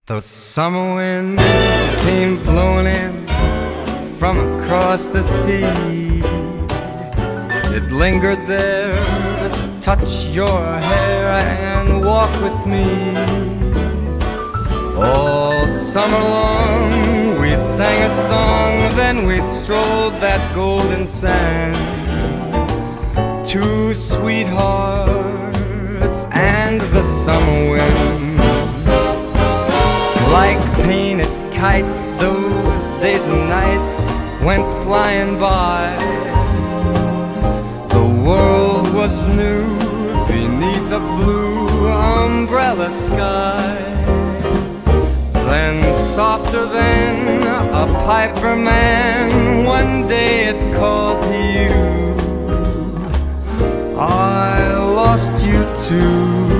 The summer wind came blowing in from across the sea. It lingered there to touch your hair and walk with me. All summer long we sang a song, then we strolled that golden sand. Two sweethearts and the summer wind. Like painted kites, those days and nights went flying by. The world was new beneath the blue umbrella sky. Then softer than a piper man, one day it called to you. I lost you too.